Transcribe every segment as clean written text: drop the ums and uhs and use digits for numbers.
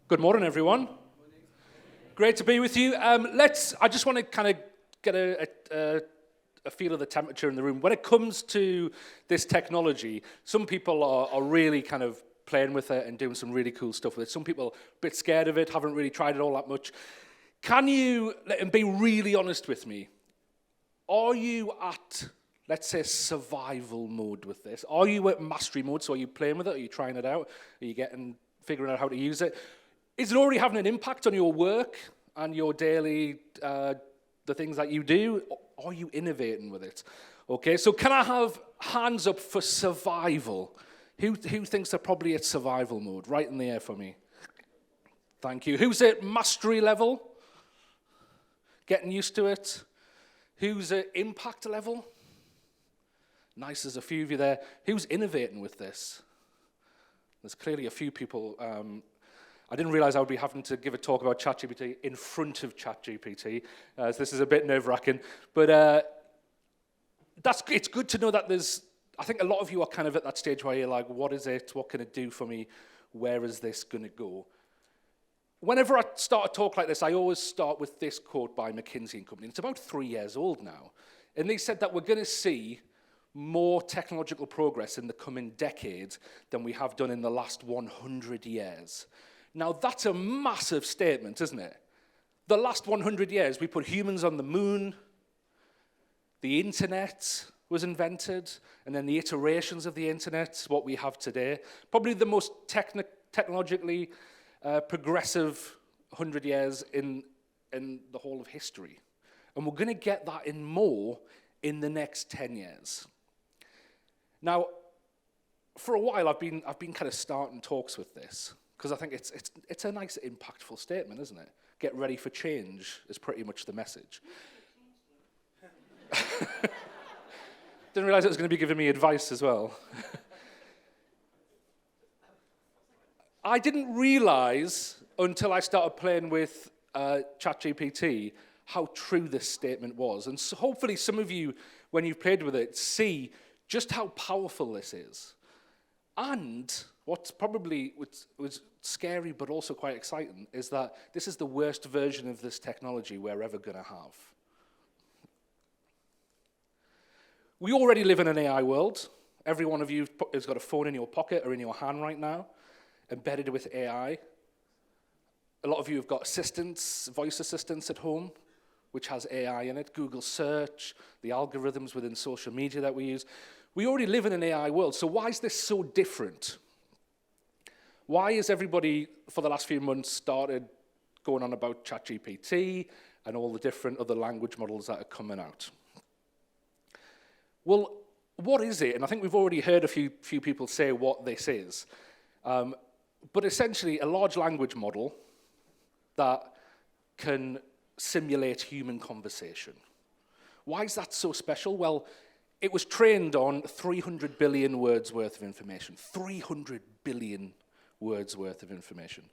Good morning, everyone. Great to be with you. I just want to kind of get a feel of the temperature in the room. When it comes to this technology, some people are really kind of playing with it and doing some really cool stuff with it. Some people are a bit scared of it, haven't really tried it all that much. Can you be really honest with me? Are you at, let's say, survival mode with this? Are you at mastery mode? So are you playing with it? Are you trying it out? Are you figuring out how to use it? Is it already having an impact on your work and your daily, the things that you do? Are you innovating with it? Okay, so can I have hands up for survival? Who thinks they're probably at survival mode? Right in the air for me. Thank you. Who's at mastery level? Getting used to it? Who's at impact level? Nice, there's a few of you there. Who's innovating with this? There's clearly a few people. I didn't realize I would be having to give a talk about ChatGPT in front of ChatGPT. So this is a bit nerve-wracking. But it's good to know that I think a lot of you are kind of at that stage where you're like, what is it? What can it do for me? Where is this going to go? Whenever I start a talk like this, I always start with this quote by McKinsey & Company. It's about 3 years old now. And they said that we're going to see more technological progress in the coming decade than we have done in the last 100 years. Now, that's a massive statement, isn't it? The last 100 years, we put humans on the moon, the internet was invented, and then the iterations of the internet, what we have today. Probably the most technologically progressive 100 years in the whole of history. And we're going to get that in more in the next 10 years. Now, for a while, I've been kind of starting talks with this, because I think it's a nice, impactful statement, isn't it? Get ready for change is pretty much the message. Didn't realize it was going to be giving me advice as well. I didn't realize until I started playing with ChatGPT how true this statement was. And so hopefully some of you, when you've played with it, see just how powerful this is. And what's probably was scary but also quite exciting is that this is the worst version of this technology we're ever going to have. We already live in an AI world. Every one of you has got a phone in your pocket or in your hand right now, embedded with AI. A lot of you have got assistants, voice assistants at home, which has AI in it. Google search, the algorithms within social media that we use. We already live in an AI world, so why is this so different? Why has everybody, for the last few months, started going on about ChatGPT and all the different other language models that are coming out? Well, what is it? And I think we've already heard a few people say what this is. But essentially, a large language model that can simulate human conversation. Why is that so special? Well, it was trained on 300 billion words worth of information. 300 billion words worth of information.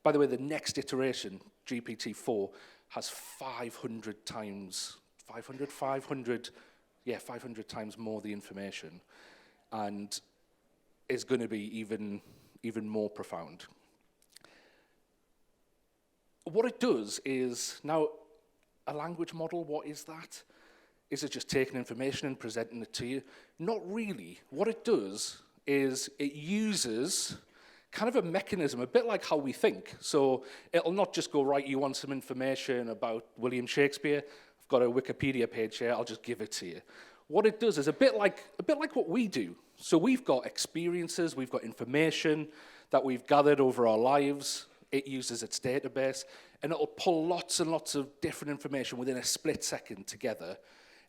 By the way, the next iteration, GPT-4, has 500 times more the information, and is going to be even more profound. What it does is, now, a language model, what is that? Is it just taking information and presenting it to you? Not really. What it does is it uses kind of a mechanism, a bit like how we think. So it'll not just go, right, you want some information about William Shakespeare? I've got a Wikipedia page here, I'll just give it to you. What it does is a bit like what we do. So we've got experiences, we've got information that we've gathered over our lives. It uses its database, and it'll pull lots and lots of different information within a split second together,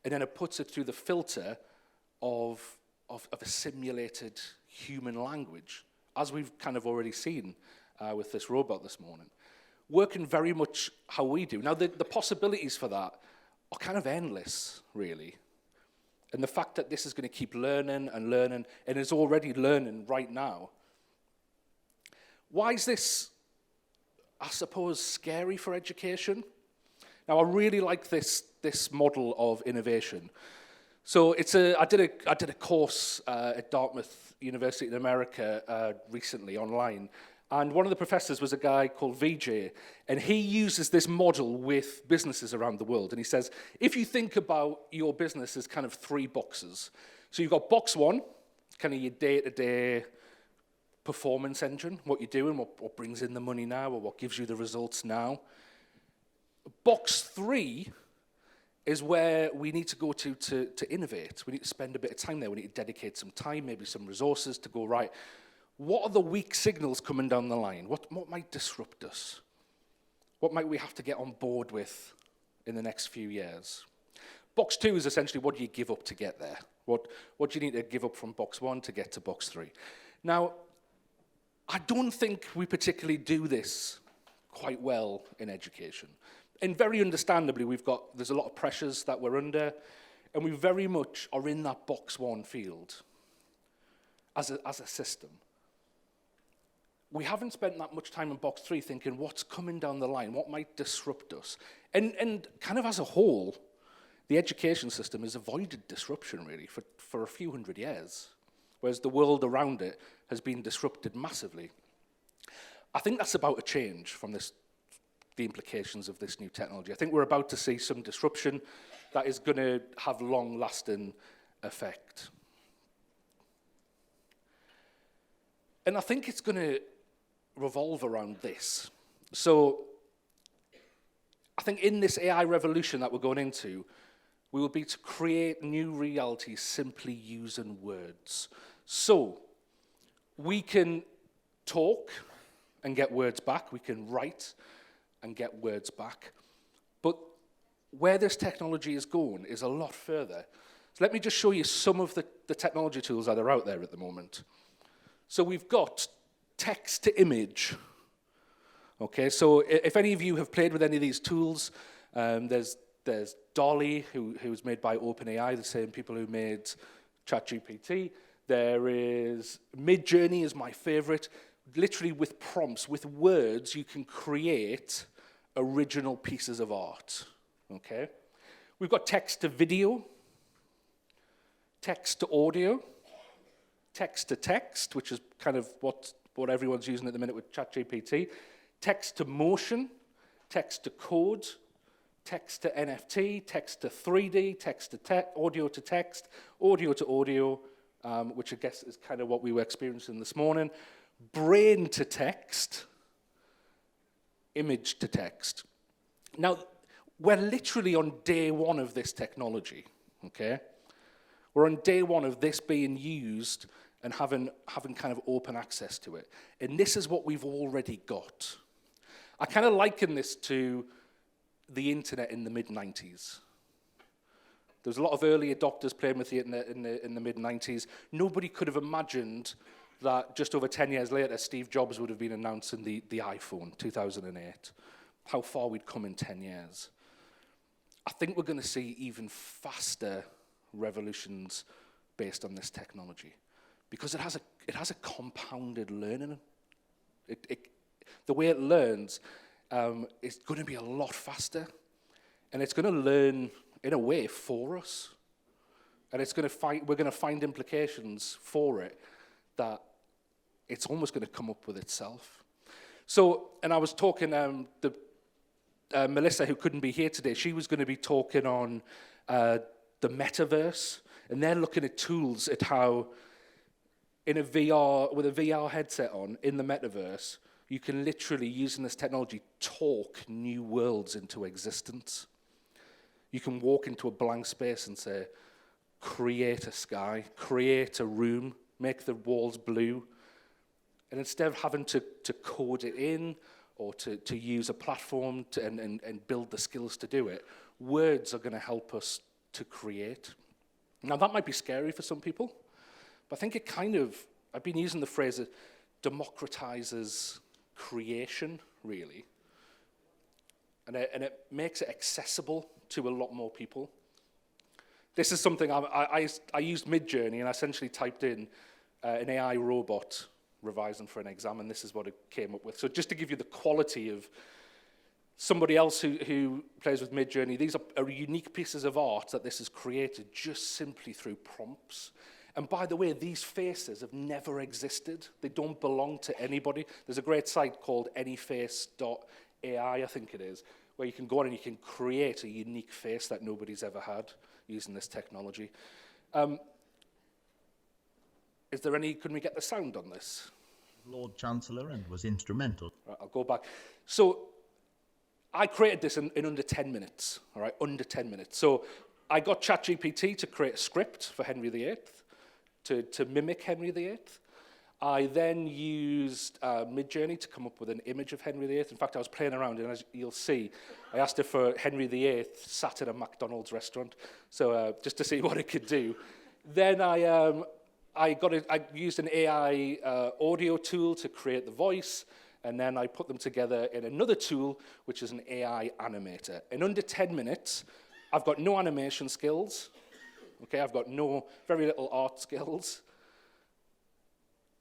and then it puts it through the filter of a simulated human language, as we've kind of already seen with this robot this morning. Working very much how we do. Now, the possibilities for that are kind of endless, really. And the fact that this is going to keep learning and learning, and is already learning right now. Why is this, I suppose, scary for education? Now, I really like this model of innovation. So I did a course at Dartmouth University in America recently online, And one of the professors was a guy called VJ, and he uses this model with businesses around the world. And he says, if you think about your business as kind of 3 boxes, so you've got box 1, kind of your day-to-day performance engine, what you're doing, what brings in the money now, or what gives you the results now. Box 3 is where we need to go to innovate. We need to spend a bit of time there. We need to dedicate some time, maybe some resources to go, right, what are the weak signals coming down the line? What might disrupt us? What might we have to get on board with in the next few years? Box 2 is essentially what do you give up to get there? What do you need to give up from box 1 to get to box 3? Now, I don't think we particularly do this quite well in education. And very understandably, there's a lot of pressures that we're under, and we very much are in that box 1 field as a system. We haven't spent that much time in box 3 thinking what's coming down the line, what might disrupt us. And kind of as a whole, the education system has avoided disruption really for a few hundred years, whereas the world around it has been disrupted massively. I think that's about to change from the implications of this new technology. I think we're about to see some disruption that is going to have long-lasting effect. And I think it's going to revolve around this. So I think in this AI revolution that we're going into, we will be to create new realities simply using words. So we can talk and get words back. We can write and get words back. But where this technology is going is a lot further. So let me just show you some of the technology tools that are out there at the moment. So we've got text to image. Okay, so if any of you have played with any of these tools, there's Dolly, who's made by OpenAI, the same people who made ChatGPT. There is Midjourney is my favorite. Literally with prompts, with words, you can create original pieces of art. Okay, we've got text to video, text to audio, text to text, which is kind of what everyone's using at the minute with ChatGPT, text to motion, text to code, text to NFT, text to 3D, text to audio to text, audio to audio, which I guess is kind of what we were experiencing this morning, brain to text, image to text. Now, we're literally on day 1 of this technology, okay? We're on day 1 of this being used and having kind of open access to it. And this is what we've already got. I kind of liken this to the internet in the mid-90s. There was a lot of early adopters playing with the internet in the mid-90s. Nobody could have imagined that just over 10 years later, Steve Jobs would have been announcing the iPhone, 2008. How far we'd come in 10 years. I think we're going to see even faster revolutions based on this technology. Because it has a compounded learning. The way it learns is going to be a lot faster, and it's going to learn in a way for us, and we're going to find implications for it that it's almost going to come up with itself. So, and I was talking Melissa, who couldn't be here today, she was going to be talking on the metaverse, and they're looking at tools at how with a VR headset on, in the metaverse, you can literally, using this technology, talk new worlds into existence. You can walk into a blank space and say, create a sky, create a room, make the walls blue. And instead of having to code it in or to use a platform and build the skills to do it, words are going to help us to create. Now, that might be scary for some people, but I think it I've been using the phrase, it democratizes creation, really. And it makes it accessible to a lot more people. This is something I used Midjourney, and I essentially typed in an AI robot revising for an exam, and this is what it came up with. So just to give you the quality of somebody else who plays with Midjourney, these are unique pieces of art that this has created just simply through prompts. And by the way, these faces have never existed. They don't belong to anybody. There's a great site called anyface.ai, I think it is, where you can go on and you can create a unique face that nobody's ever had using this technology. Can we get the sound on this? Lord Chancellor and was instrumental. Right, I'll go back. So I created this in under 10 minutes, all right, under 10 minutes. So I got ChatGPT to create a script for Henry VIII, to mimic Henry VIII. I then used Midjourney to come up with an image of Henry VIII. In fact, I was playing around, and as you'll see, I asked it for Henry VIII sat in a McDonald's restaurant, so just to see what it could do. Then I used an AI audio tool to create the voice, and then I put them together in another tool, which is an AI animator. In under 10 minutes, I've got no animation skills. Okay, I've got very little art skills.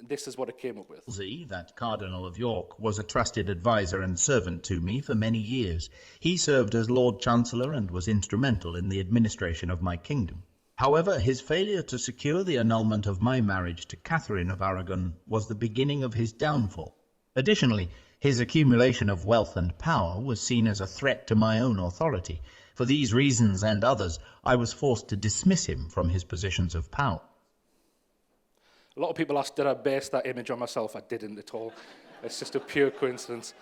This is what it came up with. Wolsey, that Cardinal of York, was a trusted advisor and servant to me for many years. He served as Lord Chancellor and was instrumental in the administration of my kingdom. However, his failure to secure the annulment of my marriage to Catherine of Aragon was the beginning of his downfall. Additionally, his accumulation of wealth and power was seen as a threat to my own authority. For these reasons and others, I was forced to dismiss him from his positions of power. A lot of people ask, did I base that image on myself? I didn't at all. It's just a pure coincidence.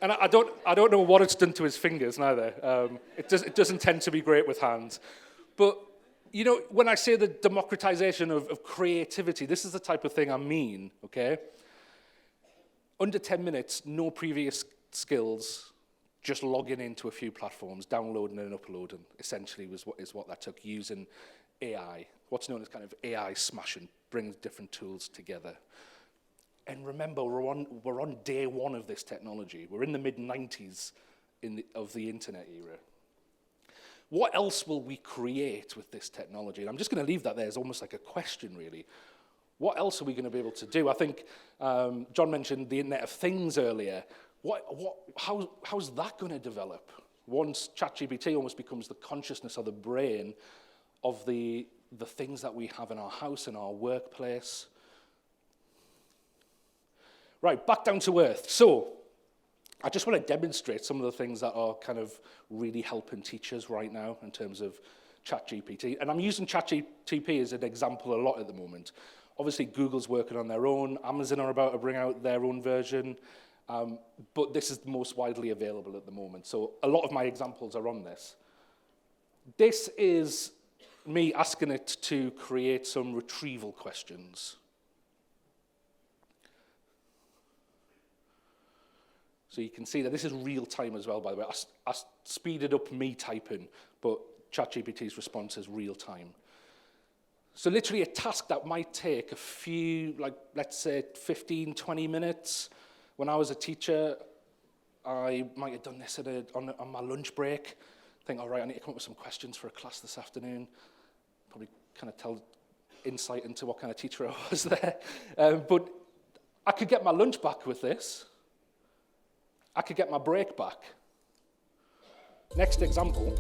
And I don't know what it's done to his fingers neither. It doesn't tend to be great with hands. But, you know, when I say the democratization of creativity, this is the type of thing I mean, okay? Under 10 minutes, no previous skills, just logging into a few platforms, downloading and uploading, essentially is what that took, using AI, what's known as kind of AI smashing, brings different tools together. And remember, we're on day one of this technology. We're in the mid-90s of the internet era. What else will we create with this technology? And I'm just going to leave that there as almost like a question, really. What else are we going to be able to do? I think John mentioned the Internet of Things earlier. How's that going to develop? Once ChatGPT almost becomes the consciousness of the brain of the things that we have in our house, in our workplace. Right, back down to earth. So, I just want to demonstrate some of the things that are kind of really helping teachers right now in terms of ChatGPT. And I'm using ChatGPT as an example a lot at the moment. Obviously, Google's working on their own. Amazon are about to bring out their own version. But this is the most widely available at the moment. So a lot of my examples are on this. This is me asking it to create some retrieval questions. So you can see that this is real time as well, by the way. I speeded up me typing, but ChatGPT's response is real time. So literally a task that might take a few, like let's say 15, 20 minutes. When I was a teacher, I might have done this on my lunch break. Think, all right, I need to come up with some questions for a class this afternoon. Probably kind of tell insight into what kind of teacher I was there. But I could get my lunch back with this. I could get my break back. Next example.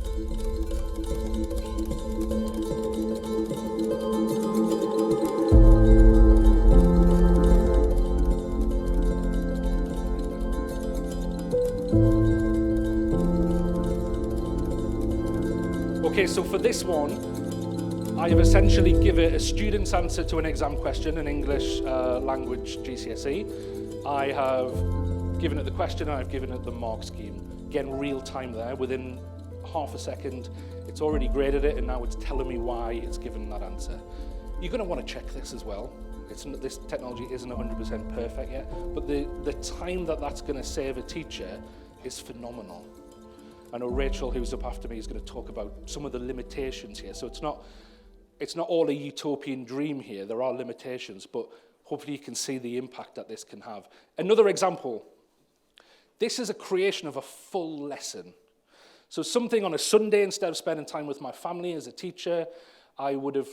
Okay, so for this one, I have essentially given a student's answer to an exam question, an English language GCSE. I have given it the question, and I've given it the mark scheme. Again, real time there. Within half a second, it's already graded it, and now it's telling me why it's given that answer. You're going to want to check this as well. This technology isn't 100% perfect yet, but the time that's going to save a teacher is phenomenal. I know Rachel, who's up after me, is going to talk about some of the limitations here. So it's not all a utopian dream here. There are limitations, but hopefully you can see the impact that this can have. Another example. This is a creation of a full lesson. So something on a Sunday, instead of spending time with my family as a teacher, I would have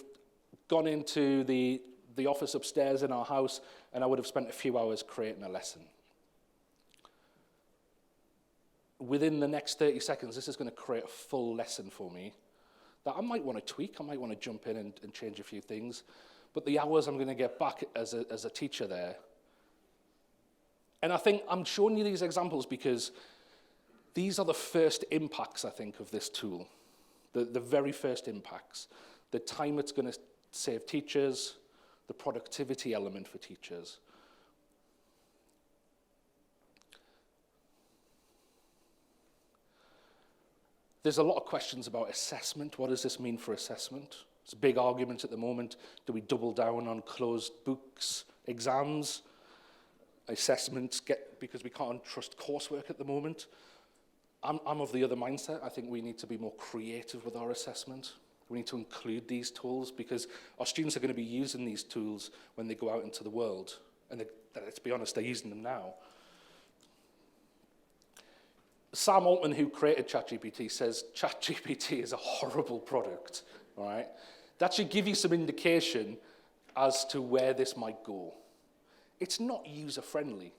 gone into the office upstairs in our house, and I would have spent a few hours creating a lesson. Within the next 30 seconds, this is going to create a full lesson for me that I might want to tweak, I might want to jump in and change a few things, but the hours I'm going to get back as a teacher there. And I think I'm showing you these examples because these are the first impacts, I think, of this tool. The very first impacts. The time it's going to save teachers, the productivity element for teachers. There's a lot of questions about assessment. What does this mean for assessment? It's a big argument at the moment. Do we double down on closed books, exams, assessments, because we can't trust coursework at the moment? I'm of the other mindset. I think we need to be more creative with our assessment. We need to include these tools because our students are going to be using these tools when they go out into the world. And let's be honest, they're using them now. Sam Altman, who created ChatGPT, says ChatGPT is a horrible product. All right? That should give you some indication as to where this might go. It's not user-friendly.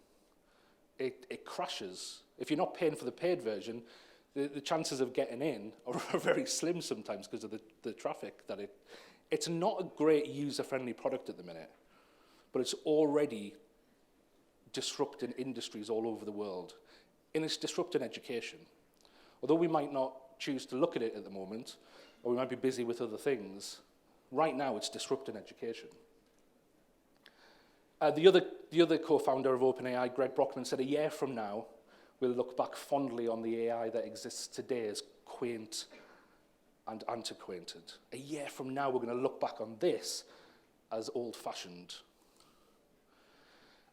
It crashes. If you're not paying for the paid version, the chances of getting in are very slim sometimes because of the traffic that it's not a great user-friendly product at the minute, but it's already disrupting industries all over the world. And it's disrupting education. Although we might not choose to look at it at the moment, or we might be busy with other things, right now it's disrupting education. The other co-founder of OpenAI, Greg Brockman, said a year from now, we'll look back fondly on the AI that exists today as quaint and antiquated. A year from now, we're going to look back on this as old-fashioned.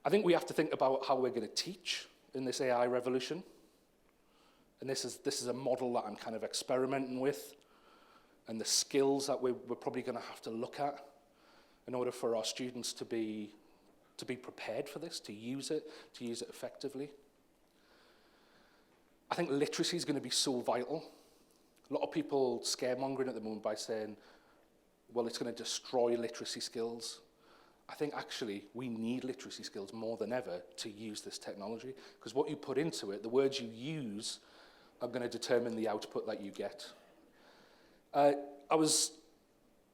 I think we have to think about how we're going to teach in this AI revolution. And this is a model that I'm kind of experimenting with, and the skills that we're probably going to have to look at in order for our students to be prepared for this, to use it effectively. I think literacy is going to be so vital. A lot of people scaremongering at the moment by saying, well, it's going to destroy literacy skills. I think actually we need literacy skills more than ever to use this technology, because what you put into it, the words you use, are going to determine the output that you get. I'm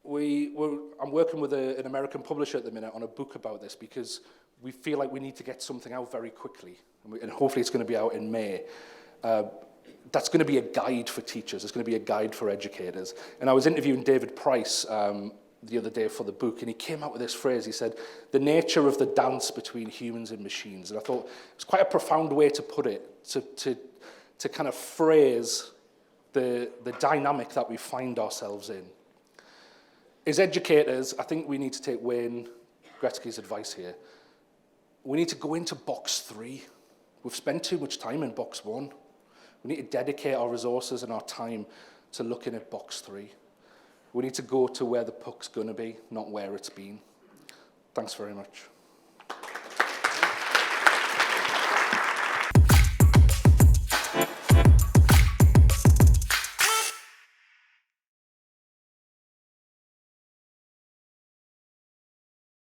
working with an American publisher at the minute on a book about this because we feel like we need to get something out very quickly, and hopefully it's going to be out in May. That's going to be a guide for teachers. It's going to be a guide for educators. And I was interviewing David Price the other day for the book, and he came out with this phrase. He said, the nature of the dance between humans and machines. And I thought it was quite a profound way to put it, to kind of phrase the dynamic that we find ourselves in. As educators, I think we need to take Wayne Gretzky's advice here. We need to go into box 3. We've spent too much time in box 1. We need to dedicate our resources and our time to looking at box 3. We need to go to where the puck's going to be, not where it's been. Thanks very much.